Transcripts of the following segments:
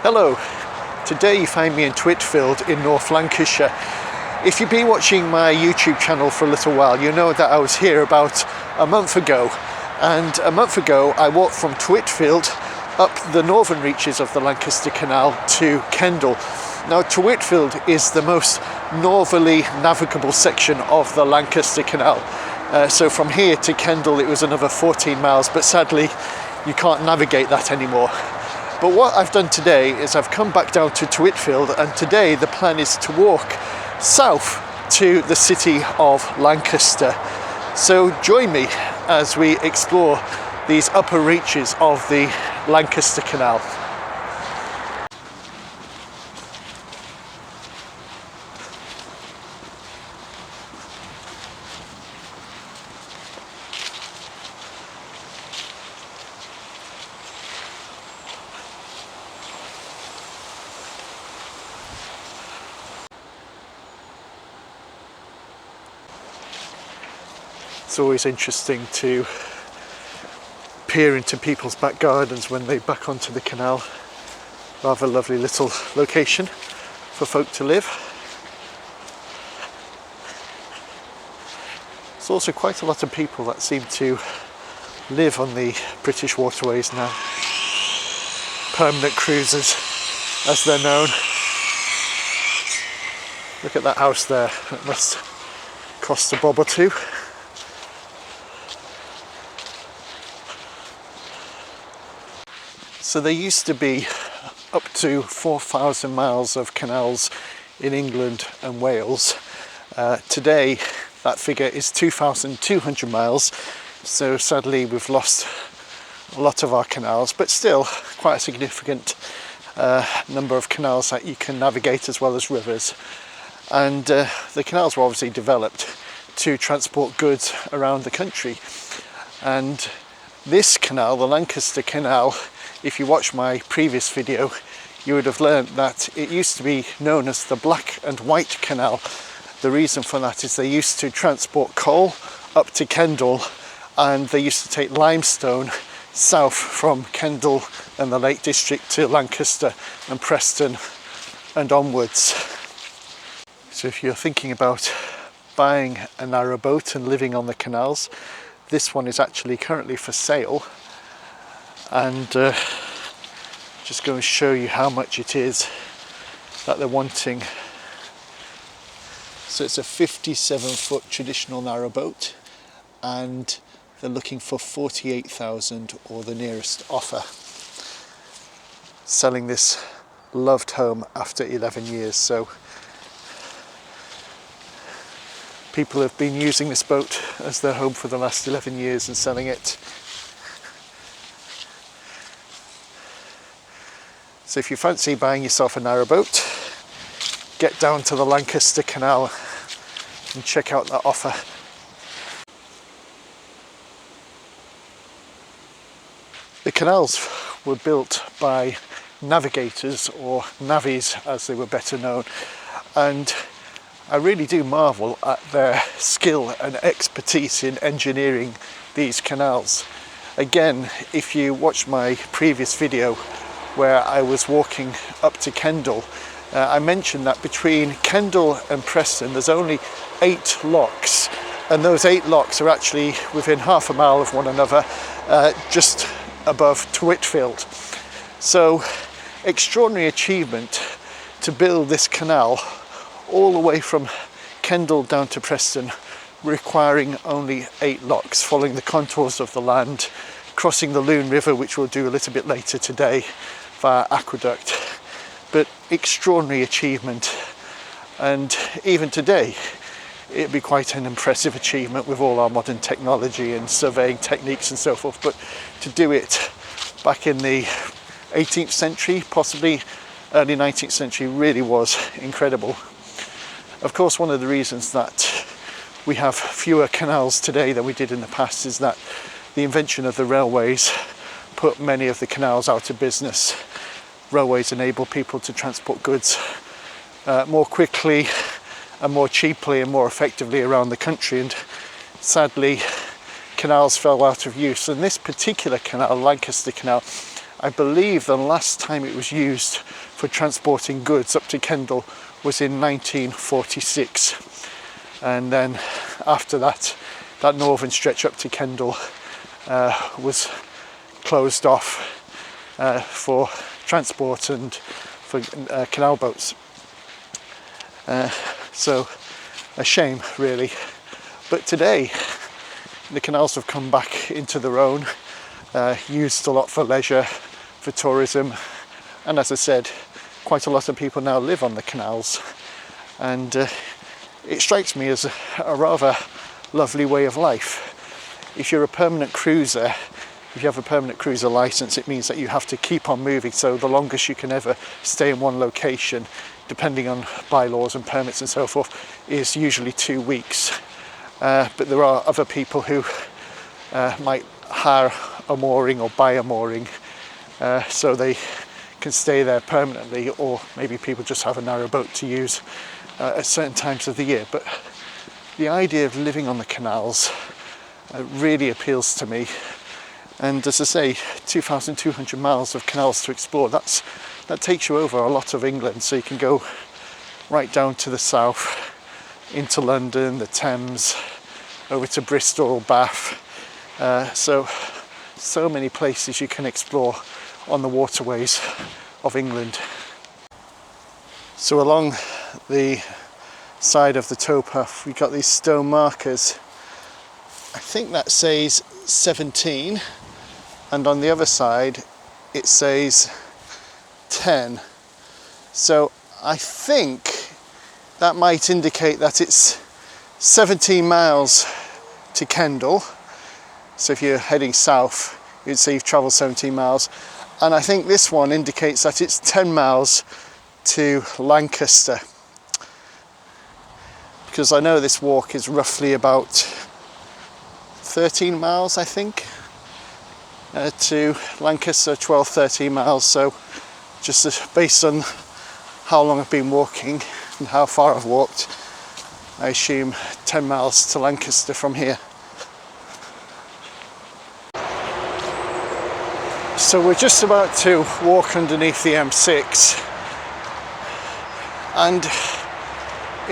Hello, today you find me in Tewitfield in North Lancashire. If you've been watching my YouTube channel for a little while, you know that I was here about a month ago. And a month ago I walked from Tewitfield up the northern reaches of the Lancaster Canal to Kendal. Now Tewitfield is the most northerly navigable section of the Lancaster Canal. So from here to Kendal it was another 14 miles, but sadly you can't navigate that anymore. But what I've done today is I've come back down to Tewitfield, and today the plan is to walk south to the city of Lancaster. So join me as we explore these upper reaches of the Lancaster Canal. It's always interesting to peer into people's back gardens when they back onto the canal. Rather lovely little location for folk to live. There's also quite a lot of people that seem to live on the British waterways now. Permanent cruisers, as they're known. Look at that house there. It must cost a bob or two. So there used to be up to 4,000 miles of canals in England and Wales. Today that figure is 2,200 miles, so sadly we've lost a lot of our canals, but still quite a significant number of canals that you can navigate, as well as rivers. And the canals were obviously developed to transport goods around the country. And this canal, the Lancaster Canal, if you watch my previous video, you would have learned that it used to be known as the Black and White Canal. The reason for that is they used to transport coal up to Kendal, and they used to take limestone south from Kendal and the Lake District to Lancaster and Preston and onwards. So if you're thinking about buying a narrowboat and living on the canals, this one is actually currently for sale. And just going to show you how much it is that they're wanting. So it's a 57-foot traditional narrowboat, and they're looking for 48,000 or the nearest offer. Selling this loved home after 11 years. So people have been using this boat as their home for the last 11 years and selling it. So if you fancy buying yourself a narrowboat, get down to the Lancaster Canal and check out that offer. The canals were built by navigators, or navvies as they were better known, and I really do marvel at their skill and expertise in engineering these canals. Again, if you watch my previous video where I was walking up to Kendal, I mentioned that between Kendal and Preston there's only 8 locks, and those 8 locks are actually within half a mile of one another, just above Tewitfield. So extraordinary achievement to build this canal all the way from Kendal down to Preston, requiring only 8 locks, following the contours of the land, crossing the Lune River, which we'll do a little bit later today, via aqueduct. But extraordinary achievement, and even today it'd be quite an impressive achievement with all our modern technology and surveying techniques and so forth. But to do it back in the 18th century, possibly early 19th century, really was incredible. Of course, one of the reasons that we have fewer canals today than we did in the past is that the invention of the railways put many of the canals out of business. Railways enable people to transport goods more quickly and more cheaply and more effectively around the country, and sadly canals fell out of use. And this particular canal, Lancaster Canal, I believe the last time it was used for transporting goods up to Kendal was in 1946, and then after that, that northern stretch up to Kendal was closed off for transport and for canal boats. So a shame, really. But today the canals have come back into their own, used a lot for leisure, for tourism, and as I said, quite a lot of people now live on the canals, and it strikes me as a rather lovely way of life. If you're a permanent cruiser, if you have a permanent cruiser license, it means that you have to keep on moving, so the longest you can ever stay in one location, depending on bylaws and permits and so forth, is usually 2 weeks. But there are other people who might hire a mooring or buy a mooring, so they can stay there permanently, or maybe people just have a narrow boat to use at certain times of the year. But the idea of living on the canals really appeals to me. And as I say, 2,200 miles of canals to explore, that takes you over a lot of England, so you can go right down to the south, into London, the Thames, over to Bristol, Bath. So many places you can explore on the waterways of England. So along the side of the towpath, we've got these stone markers. I think that says 17, and on the other side it says 10. So I think that might indicate that it's 17 miles to Kendal. So if you're heading south, you'd say you've travelled 17 miles. And I think this one indicates that it's 10 miles to Lancaster, because I know this walk is roughly about 13 miles, I think, to Lancaster, 12-13 miles. So just based on how long I've been walking and how far I've walked, I assume 10 miles to Lancaster from here. So we're just about to walk underneath the M6, and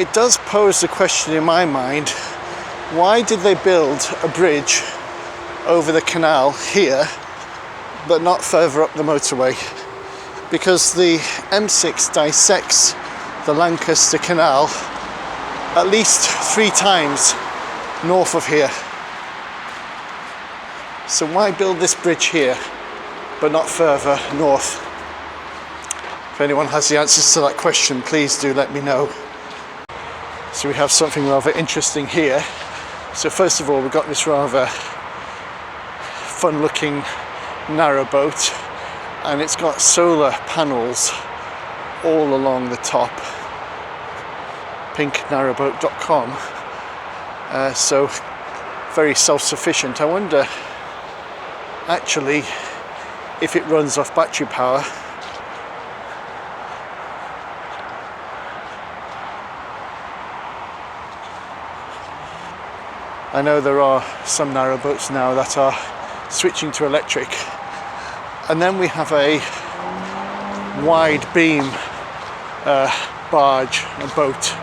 it does pose the question in my mind, why did they build a bridge over the canal here but not further up the motorway? Because the M6 dissects the Lancaster Canal at least 3 times north of here. So why build this bridge here but not further north? If anyone has the answers to that question, please do let me know. So we have something rather interesting here. So first of all, we've got this rather fun looking narrowboat, and it's got solar panels all along the top. pinknarrowboat.com. So very self-sufficient. I wonder actually if it runs off battery power. I know there are some narrowboats now that are switching to electric. And then we have a wide beam barge, a boat.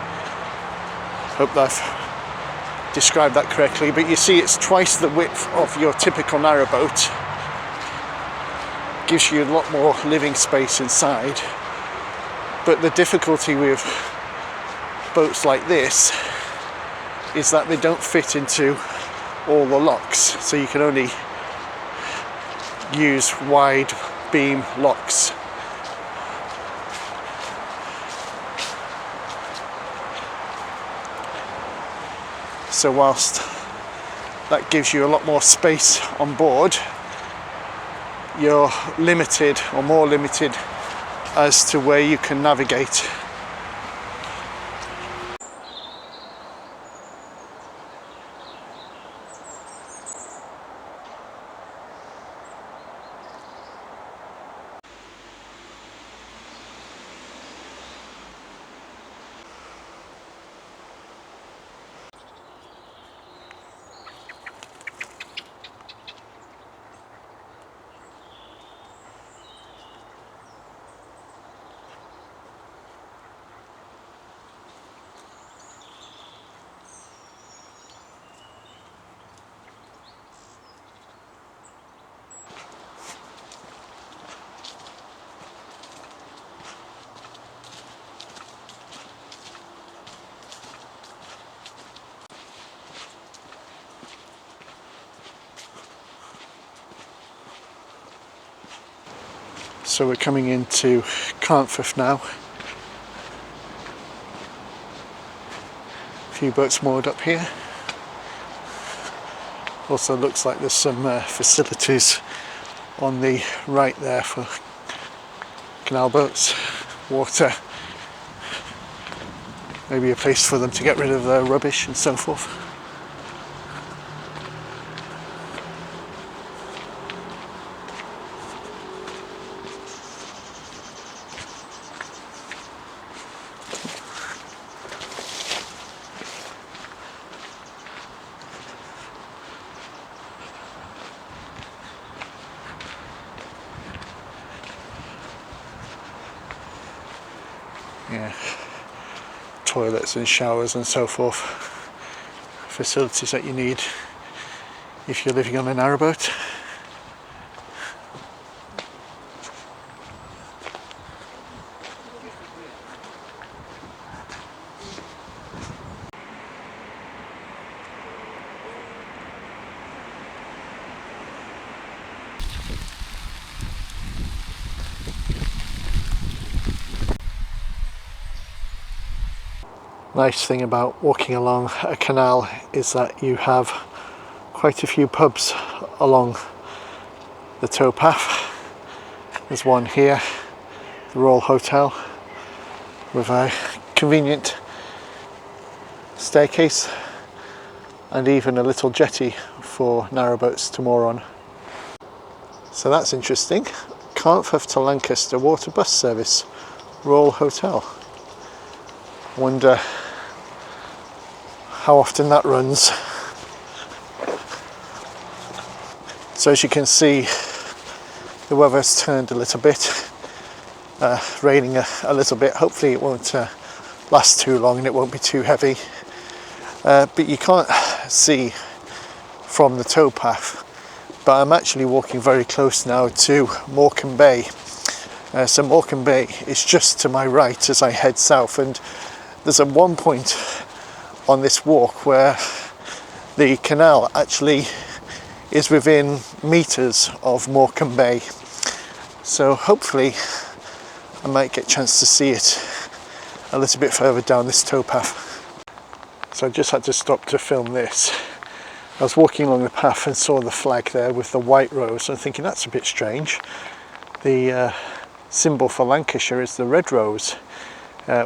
Hope that I've described that correctly, but you see it's twice the width of your typical narrowboat. Gives you a lot more living space inside. But the difficulty with boats like this is that they don't fit into all the locks, so you can only use wide beam locks. So whilst that gives you a lot more space on board, you're limited, or more limited, as to where you can navigate. So we're coming into Carnforth now. A few boats moored up here. Also looks like there's some facilities on the right there for canal boats, water, maybe a place for them to get rid of their rubbish and so forth. Yeah, toilets and showers and so forth, facilities that you need if you're living on a narrowboat. Nice thing about walking along a canal is that you have quite a few pubs along the towpath. There's one here, the Royal Hotel, with a convenient staircase and even a little jetty for narrowboats to moor on. So that's interesting. Carnforth to Lancaster water bus service, Royal Hotel. Wonder how often that runs. So as you can see, the weather's turned a little bit, raining a little bit. Hopefully it won't last too long and it won't be too heavy. But you can't see from the towpath, but I'm actually walking very close now to Morecambe Bay. So Morecambe Bay is just to my right as I head south, and there's at one point on this walk where the canal actually is within meters of Morecambe Bay. So hopefully I might get a chance to see it a little bit further down this towpath. So I just had to stop to film this. I was walking along the path and saw the flag there with the white rose. I'm thinking that's a bit strange. The symbol for Lancashire is the red rose.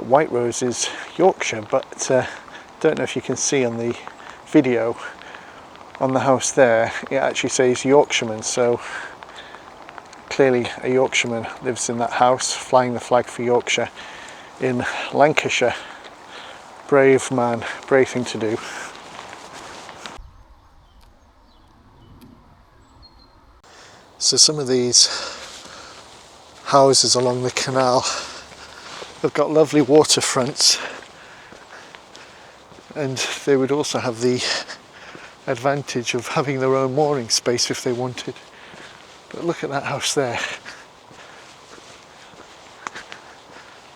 White rose is Yorkshire, but don't know if you can see on the video on the house there, it actually says Yorkshireman, so clearly a Yorkshireman lives in that house flying the flag for Yorkshire in Lancashire. Brave man, brave thing to do. So some of these houses along the canal have got lovely waterfronts, and they would also have the advantage of having their own mooring space if they wanted. But look at that house there.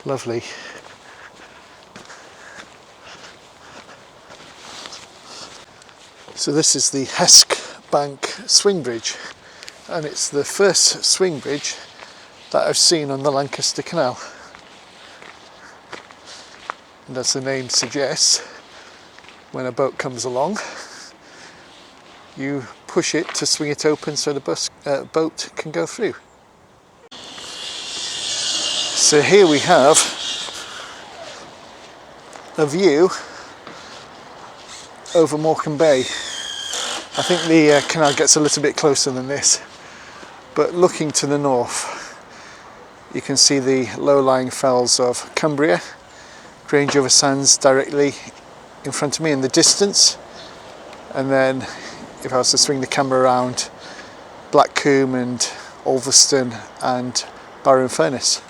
Lovely. So this is the Hesk Bank swing bridge, and it's the first swing bridge that I've seen on the Lancaster Canal. And as the name suggests, when a boat comes along, you push it to swing it open so the boat can go through. So here we have a view over Morecambe Bay. I think the canal gets a little bit closer than this, but looking to the north you can see the low-lying fells of Cumbria, Grange over Sands directly in front of me in the distance, and then if I was to swing the camera around, Blackcomb and Ulverston and Barrow-in-Furness.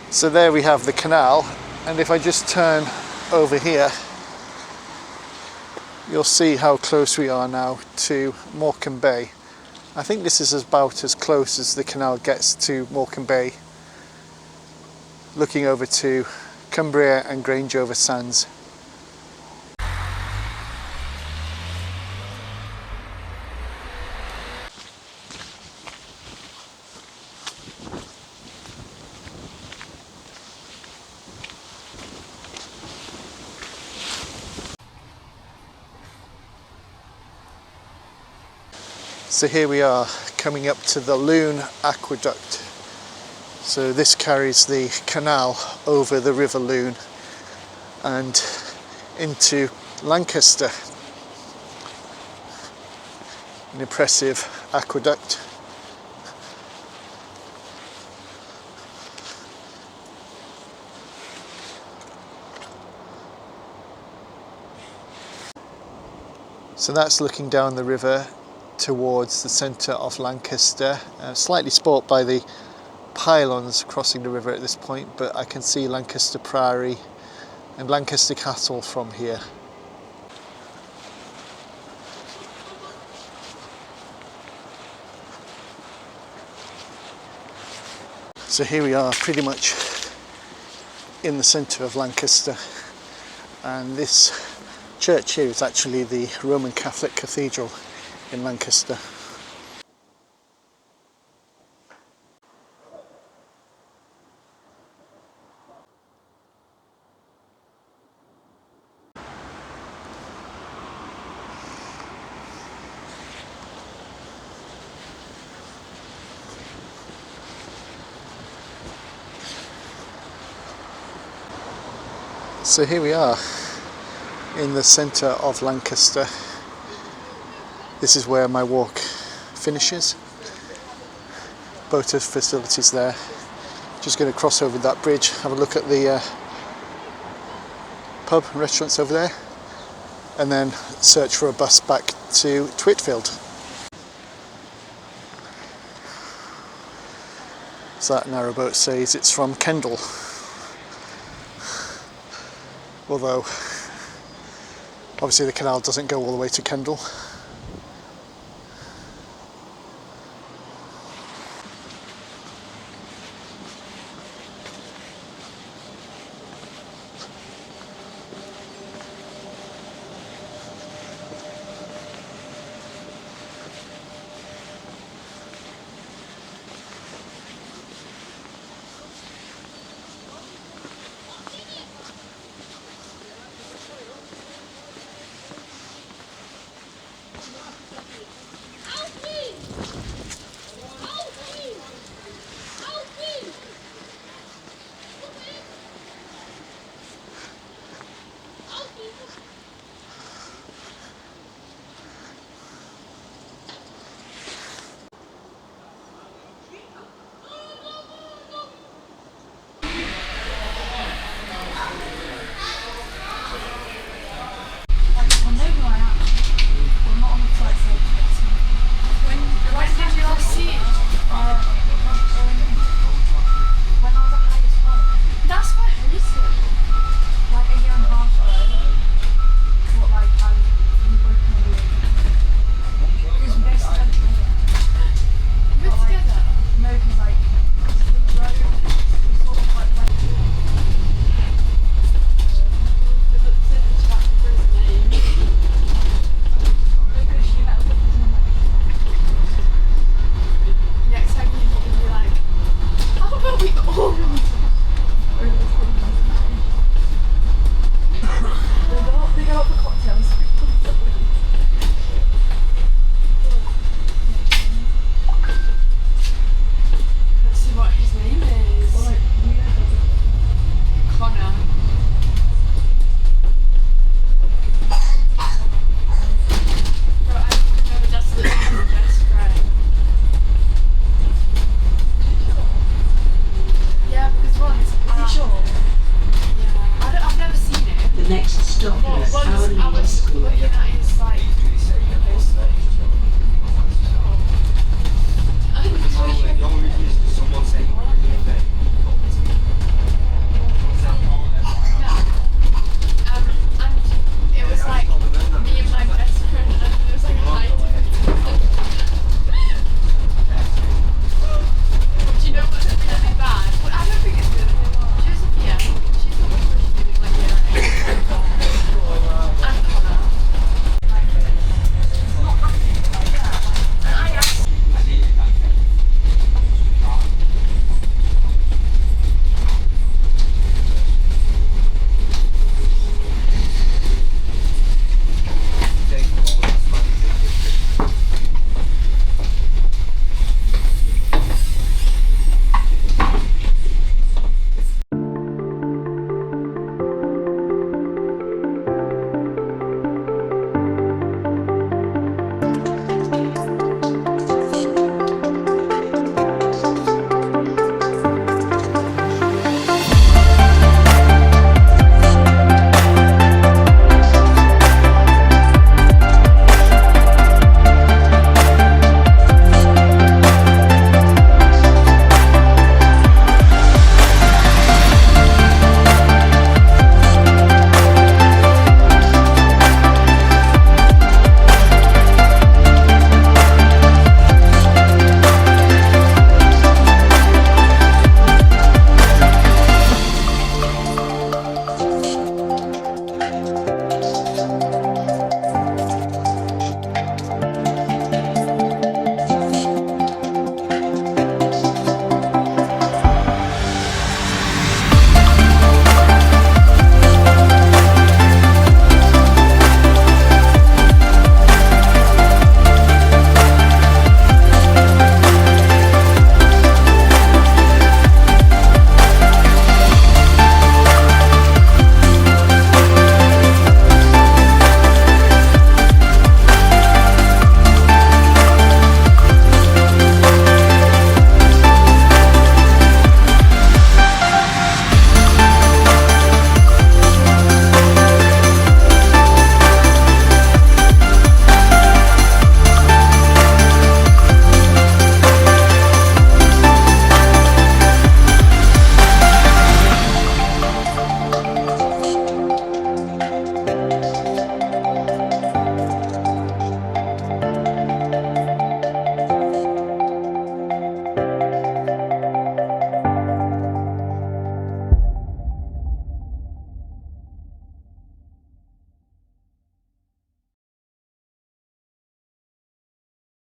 So there we have the canal, And if I just turn over here, you'll see how close we are now to Morecambe Bay. I think this is about as close as the canal gets to Morecambe Bay, looking over to Cumbria and Grangeover Sands. So here we are coming up to the Lune Aqueduct. So this carries the canal over the River Lune and into Lancaster. An impressive aqueduct. So that's looking down the river towards the centre of Lancaster, slightly spoilt by the pylons crossing the river at this point, but I can see Lancaster Priory and Lancaster Castle from here. So here we are, pretty much in the centre of Lancaster, and this church here is actually the Roman Catholic Cathedral in Lancaster. So here we are in the centre of Lancaster. This is where my walk finishes. Boater facilities there. Just going to cross over that bridge, have a look at the pub and restaurants over there, and then search for a bus back to Tewitfield. So that narrowboat says it's from Kendal. Although obviously the canal doesn't go all the way to Kendal.